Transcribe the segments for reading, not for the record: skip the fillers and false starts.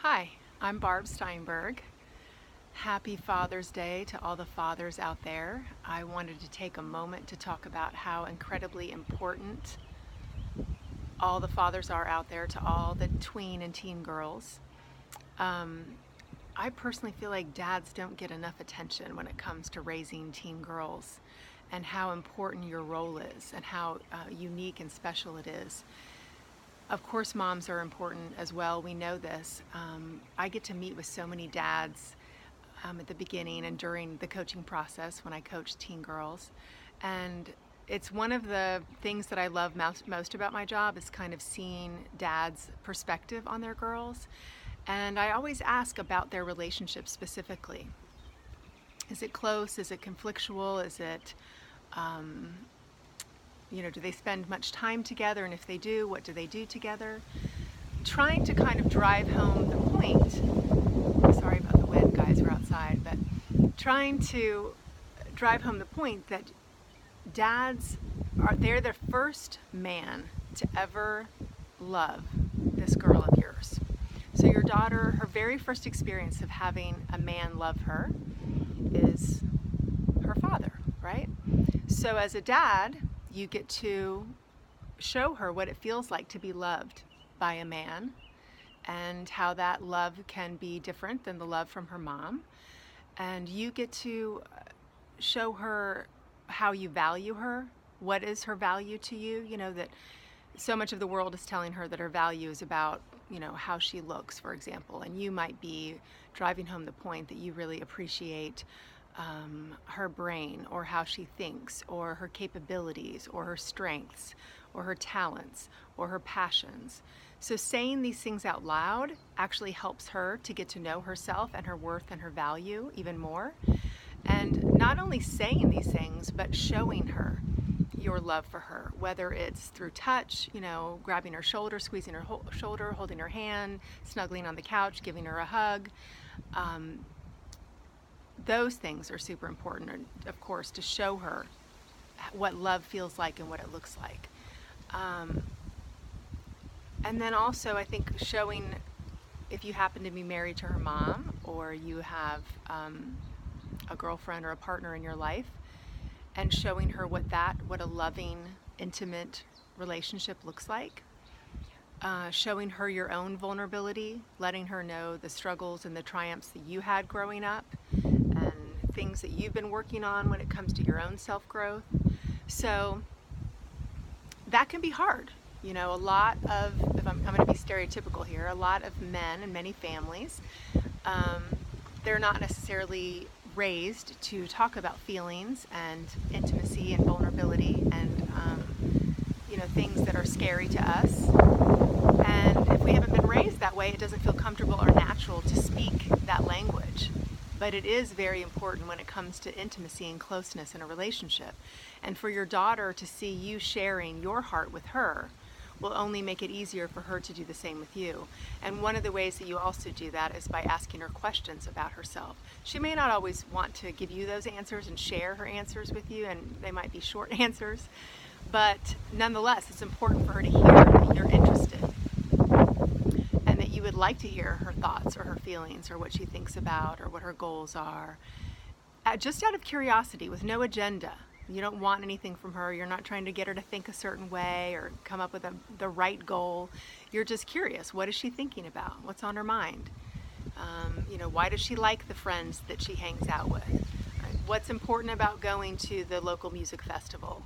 Hi, I'm Barb Steinberg. Happy Father's Day to all the fathers out there. I wanted to take a moment to talk about how incredibly important all the fathers are out there to all the tween and teen girls. I personally feel like dads don't get enough attention when it comes to raising teen girls and how important your role is and how unique and special it is. Of course, moms are important as well. We know this. I get to meet with so many dads at the beginning and during the coaching process when I coach teen girls. And it's one of the things that I love most about my job is kind of seeing dads' perspective on their girls. And I always ask about their relationship specifically. Is it close? Is it conflictual? Is it do they spend much time together? And if they do, what do they do together? Trying to kind of drive home the point, sorry about the wind, guys, we're outside, but trying to drive home the point that they're the first man to ever love this girl of yours. So your daughter, her very first experience of having a man love her is her father, right? So as a dad, you get to show her what it feels like to be loved by a man and how that love can be different than the love from her mom. And you get to show her how you value her. What is her value to you? You know, that so much of the world is telling her that her value is about, how she looks, for example. And you might be driving home the point that you really appreciate her brain, or how she thinks, or her capabilities, or her strengths, or her talents, or her passions. So saying these things out loud actually helps her to get to know herself and her worth and her value even more. And not only saying these things, but showing her your love for her, whether it's through touch, grabbing her shoulder, squeezing her shoulder, holding her hand, snuggling on the couch, giving her a hug. Those things are super important, of course, to show her what love feels like and what it looks like. And then also, I think showing, if you happen to be married to her mom, or you have a girlfriend or a partner in your life, and showing her what a loving, intimate relationship looks like. Showing her your own vulnerability, letting her know the struggles and the triumphs that you had growing up, and things that you've been working on when it comes to your own self-growth. So that can be hard. A lot of, if I'm going to be stereotypical here, a lot of men in many families, they're not necessarily raised to talk about feelings and intimacy and vulnerability and things that are scary to us. And if we haven't been raised that way, it doesn't feel comfortable or natural to speak that language. But it is very important when it comes to intimacy and closeness in a relationship. And for your daughter to see you sharing your heart with her will only make it easier for her to do the same with you. And one of the ways that you also do that is by asking her questions about herself. She may not always want to give you those answers and share her answers with you, and they might be short answers, but nonetheless, it's important for her to hear that you're interested and that you would like to hear her thoughts or her feelings or what she thinks about or what her goals are, just out of curiosity with no agenda. You don't want anything from her. You're not trying to get her to think a certain way or come up with the right goal. You're just curious. What is she thinking about? What's on her mind? Why does she like the friends that she hangs out with? Right? What's important about going to the local music festival?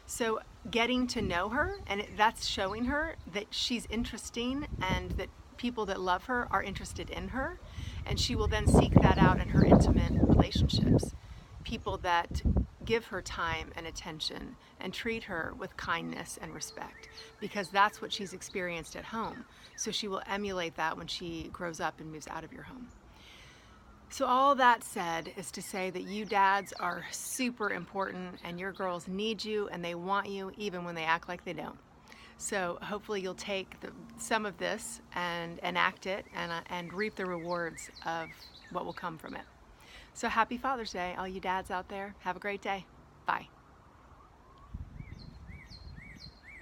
So getting to know her, and that's showing her that she's interesting and that people that love her are interested in her. And she will then seek that out in her intimate relationships. People that give her time and attention and treat her with kindness and respect, because that's what she's experienced at home. So she will emulate that when she grows up and moves out of your home. So all that said is to say that you dads are super important, and your girls need you and they want you even when they act like they don't. So hopefully you'll take some of this and enact it and reap the rewards of what will come from it. So happy Father's Day, all you dads out there. Have a great day. Bye.